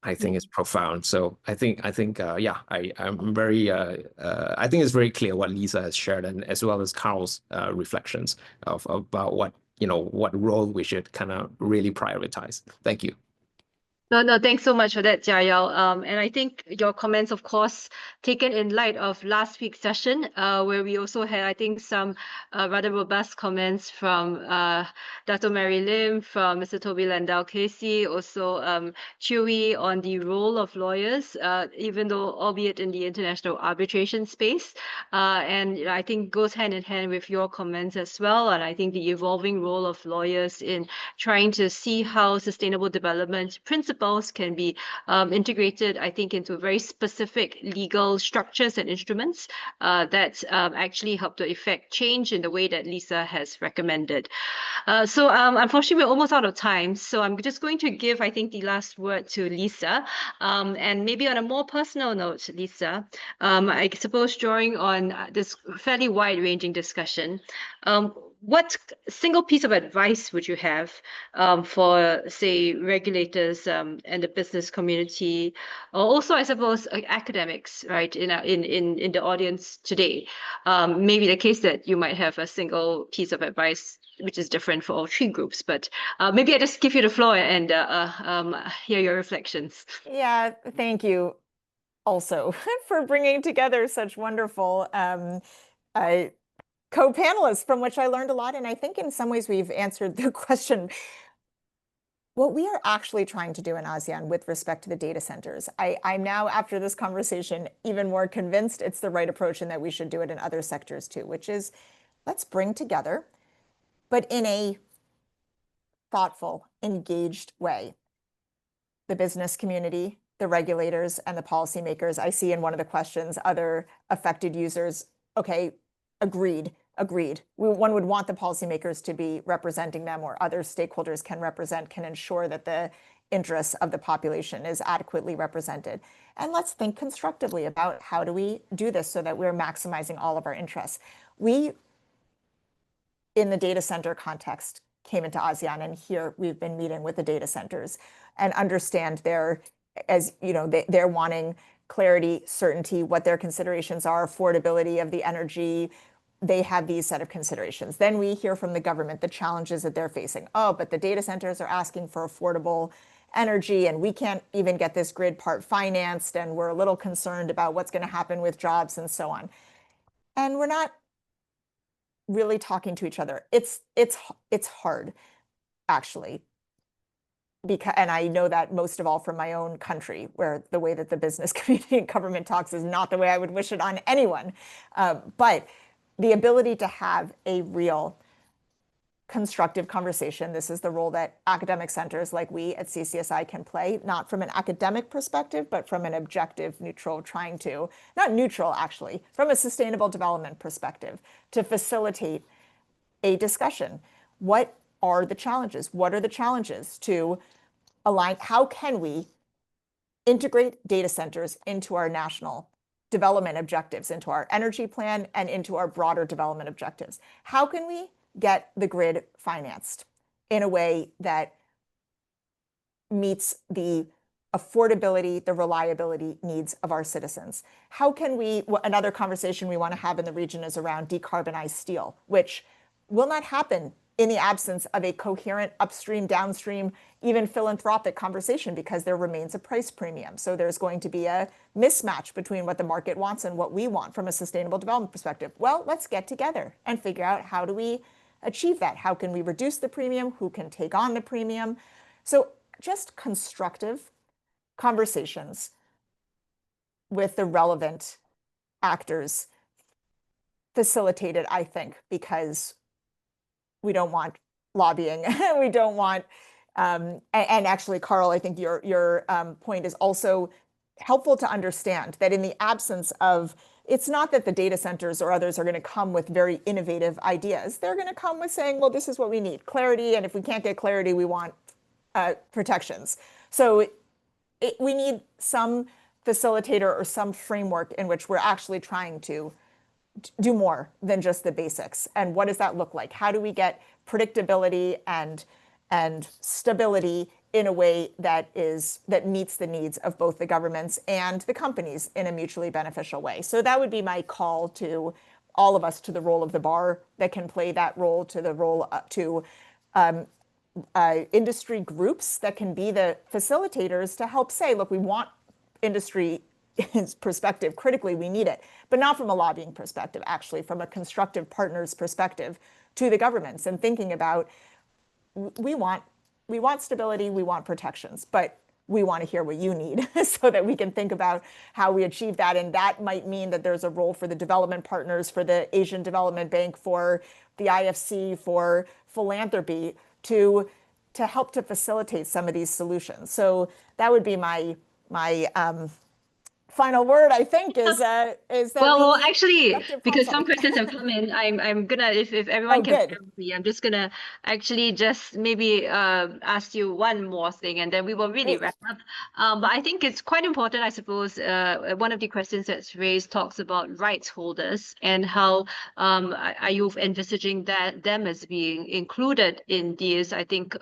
I think, is profound. So I think I'm very I think it's very clear what Lisa has shared, and as well as Karl's reflections about what role we should kind of really prioritize. Thank you. No, thanks so much for that, Jia Yaw. And I think your comments, of course, taken in light of last week's session, where we also had, I think, some rather robust comments from Dr. Mary Lim, from Mr. Toby Landau-Casey, also Chewy on the role of lawyers, even though, albeit in the international arbitration space. And I think goes hand in hand with your comments as well. And I think the evolving role of lawyers in trying to see how sustainable development principles can be integrated, I think, into very specific legal structures and instruments that actually help to effect change in the way that Lisa has recommended. So unfortunately, we're almost out of time. So I'm just going to give, I think, the last word to Lisa. And maybe on a more personal note, Lisa, I suppose drawing on this fairly wide-ranging discussion, what single piece of advice would you have for, say, regulators and the business community, or also, I suppose, academics, right, in the audience today? Maybe the case that you might have a single piece of advice which is different for all three groups, but maybe I just give you the floor and hear your reflections. Yeah, thank you also for bringing together such wonderful co-panelists from which I learned a lot. And I think in some ways we've answered the question. What we are actually trying to do in ASEAN with respect to the data centers, I'm now, after this conversation, even more convinced it's the right approach and that we should do it in other sectors too, which is let's bring together, but in a thoughtful, engaged way, the business community, the regulators, and the policymakers. I see in one of the questions, other affected users. Okay, agreed. One would want the policymakers to be representing them, or other stakeholders can ensure that the interests of the population is adequately represented. And let's think constructively about how do we do this so that we're maximizing all of our interests. We, in the data center context, came into ASEAN, and here we've been meeting with the data centers and understand they're wanting clarity, certainty, what their considerations are, affordability of the energy. They have these set of considerations. Then we hear from the government the challenges that they're facing. Oh, but the data centers are asking for affordable energy, and we can't even get this grid part financed, and we're a little concerned about what's going to happen with jobs and so on. And we're not really talking to each other. It's hard, actually. And I know that most of all from my own country, where the way that the business community and government talks is not the way I would wish it on anyone. But the ability to have a real constructive conversation, this is the role that academic centers like we at CCSI can play, not from an academic perspective, but from an objective, neutral, not neutral actually, from a sustainable development perspective, to facilitate a discussion. What are the challenges? What are the challenges to align? How can we integrate data centers into our national development objectives, into our energy plan, and into our broader development objectives? How can we get the grid financed in a way that meets the affordability, the reliability needs of our citizens? How can we, another conversation we want to have in the region is around decarbonized steel, which will not happen in the absence of a coherent upstream, downstream, even philanthropic conversation, because there remains a price premium. So there's going to be a mismatch between what the market wants and what we want from a sustainable development perspective. Well, let's get together and figure out, how do we achieve that? How can we reduce the premium? Who can take on the premium? So just constructive conversations with the relevant actors facilitated, I think, because we don't want lobbying. We don't want, and actually, Karl, I think your point is also helpful to understand that in the absence of, it's not that the data centers or others are going to come with very innovative ideas. They're going to come with saying, well, this is what we need, clarity, and if we can't get clarity, we want protections. So we need some facilitator or some framework in which we're actually trying to do more than just the basics. And what does that look like? How do we get predictability and stability in a way that meets the needs of both the governments and the companies in a mutually beneficial way? So that would be my call to all of us, to the role of the bar that can play that role, to the role to industry groups that can be the facilitators to help say, look, we want industry perspective, critically, we need it, but not from a lobbying perspective, actually, from a constructive partner's perspective to the governments and thinking about, we want stability, we want protections, but we want to hear what you need so that we can think about how we achieve that. And that might mean that there's a role for the development partners, for the Asian Development Bank, for the IFC, for philanthropy to help to facilitate some of these solutions. So that would be my final word, I think, is that well, actually, collective because some foresight. questions have come in, I'm gonna, if everyone can good. bear with me, I'm just gonna actually just maybe ask you one more thing, and then we will really Great. wrap up. But I think it's quite important, I suppose. One of the questions that's raised talks about rights holders and how are you envisaging that them as being included in these, I think,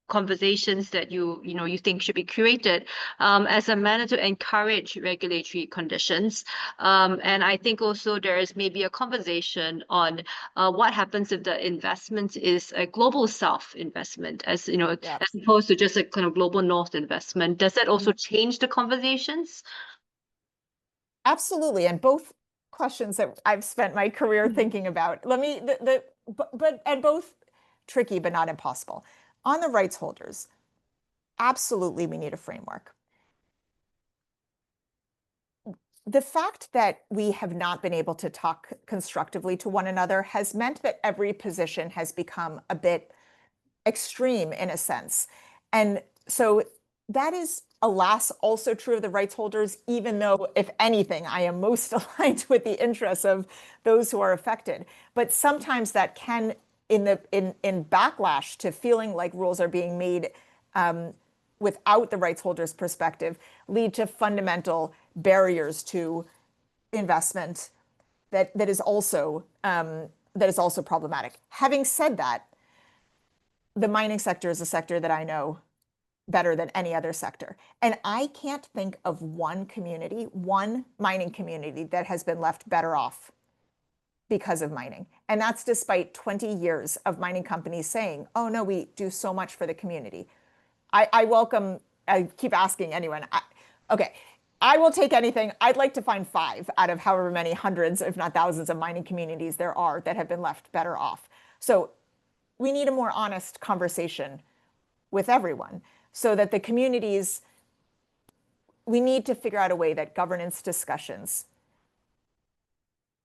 conversations that you think should be curated as a manner to encourage regulatory conditions. And I think also there is maybe a conversation on what happens if the investment is a global South investment, as as opposed to just a kind of global North investment. Does that also change the conversations? Absolutely, and both questions that I've spent my career thinking about. Let me but and both tricky but not impossible. On the rights holders, absolutely we need a framework. The fact that we have not been able to talk constructively to one another has meant that every position has become a bit extreme in a sense. And so that is, alas, also true of the rights holders, even though, if anything, I am most aligned with the interests of those who are affected. But sometimes that can, in backlash to feeling like rules are being made without the rights holders' perspective, lead to fundamental barriers to investment that is also problematic. Having said that, the mining sector is a sector that I know better than any other sector. And I can't think of one mining community that has been left better off because of mining. And that's despite 20 years of mining companies saying, oh no, we do so much for the community. I keep asking anyone, okay, I will take anything. I'd like to find 5 out of however many hundreds, if not thousands, of mining communities there are that have been left better off. So we need a more honest conversation with everyone so that the communities, we need to figure out a way that governance discussions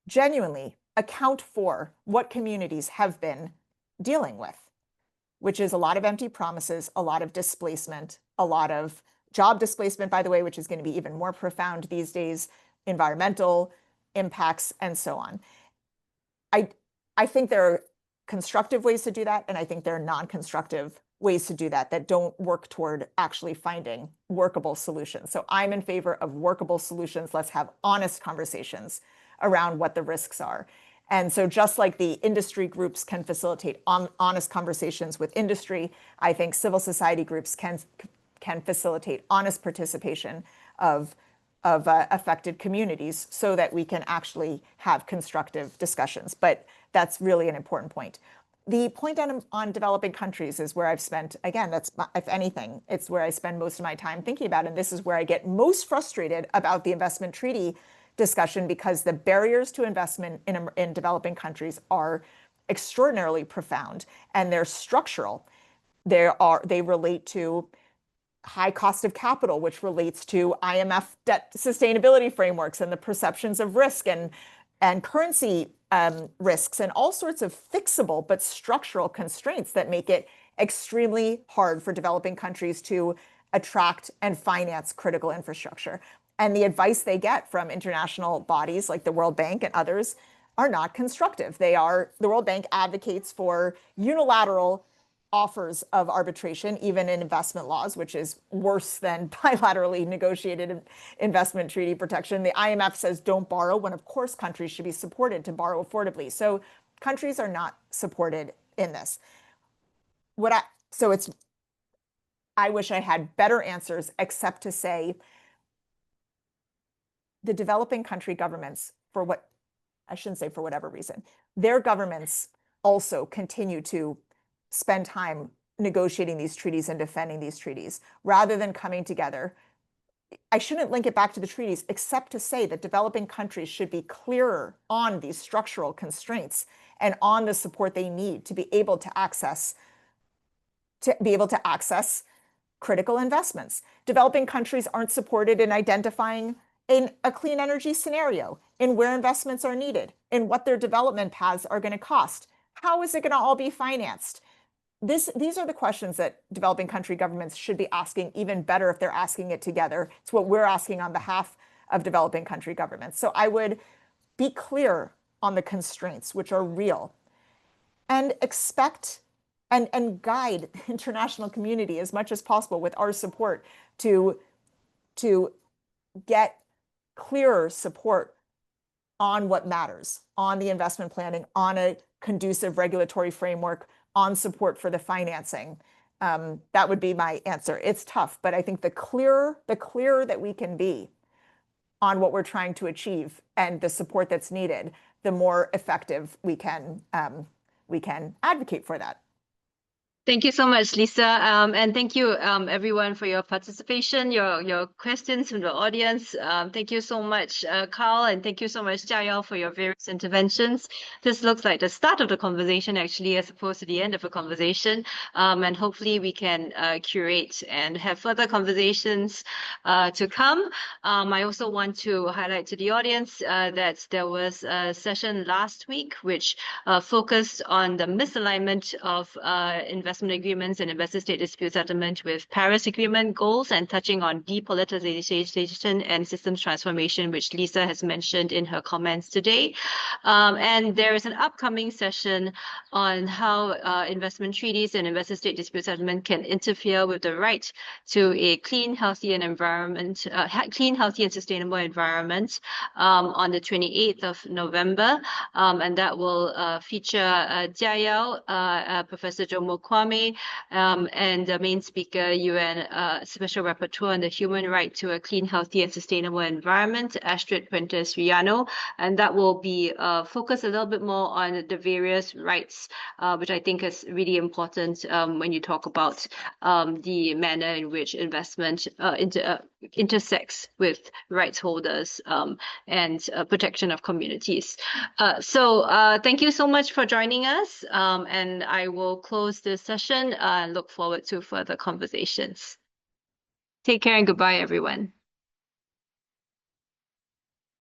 genuinely account for what communities have been dealing with, which is a lot of empty promises, a lot of displacement, a lot of job displacement, by the way, which is going to be even more profound these days, environmental impacts, and so on. I think there are constructive ways to do that, and I think there are non-constructive ways to do that don't work toward actually finding workable solutions. So I'm in favor of workable solutions. Let's have honest conversations around what the risks are. And so just like the industry groups can facilitate honest conversations with industry, I think civil society groups can facilitate honest participation of affected communities so that we can actually have constructive discussions. But that's really an important point. The point on developing countries is where I've spent, again, that's, if anything, it's where I spend most of my time thinking about, and this is where I get most frustrated about the investment treaty discussion, because the barriers to investment in developing countries are extraordinarily profound, and they're structural. They relate to high cost of capital, which relates to IMF debt sustainability frameworks and the perceptions of risk and currency risks and all sorts of fixable but structural constraints that make it extremely hard for developing countries to attract and finance critical infrastructure. And the advice they get from international bodies like the World Bank and others are not constructive. The World Bank advocates for unilateral offers of arbitration, even in investment laws, which is worse than bilaterally negotiated investment treaty protection. The IMF says don't borrow, when of course countries should be supported to borrow affordably. So countries are not supported in this. I wish I had better answers, except to say the developing country governments, I shouldn't say for whatever reason, their governments also continue to spend time negotiating these treaties and defending these treaties, rather than coming together. I shouldn't link it back to the treaties, except to say that developing countries should be clearer on these structural constraints and on the support they need to be able to access critical investments. Developing countries aren't supported in identifying a clean energy scenario, in where investments are needed, in what their development paths are going to cost. How is it going to all be financed? These are the questions that developing country governments should be asking, even better if they're asking it together. It's what we're asking on behalf of developing country governments. So I would be clear on the constraints, which are real, and expect and guide the international community as much as possible with our support to get clearer support on what matters, on the investment planning, on a conducive regulatory framework, on support for the financing. That would be my answer. It's tough, but I think the clearer that we can be on what we're trying to achieve and the support that's needed, the more effective we can advocate for that. Thank you so much, Lisa. And thank you, everyone, for your participation, your questions from the audience. Thank you so much, Karl, and thank you so much, Jia Yaw, for your various interventions. This looks like the start of the conversation, actually, as opposed to the end of a conversation. And hopefully we can curate and have further conversations to come. I also want to highlight to the audience that there was a session last week which focused on the misalignment of investment agreements and investor-state dispute settlement with Paris Agreement goals, and touching on depoliticization and systems transformation, which Lisa has mentioned in her comments today. And there is an upcoming session on how investment treaties and investor-state dispute settlement can interfere with the right to a clean, healthy, and sustainable environment on the 28th of November. And that will feature Jia Yaw, Professor Jomo Kwame, and the main speaker, UN Special Rapporteur on the Human Right to a Clean, Healthy, and Sustainable Environment, Astrid Puentes-Riano. And that will be focused a little bit more on the various rights, which I think is really important when you talk about the manner in which investment intersects with rights holders and protection of communities. So thank you so much for joining us, and I will close this session and look forward to further conversations. Take care and goodbye, everyone.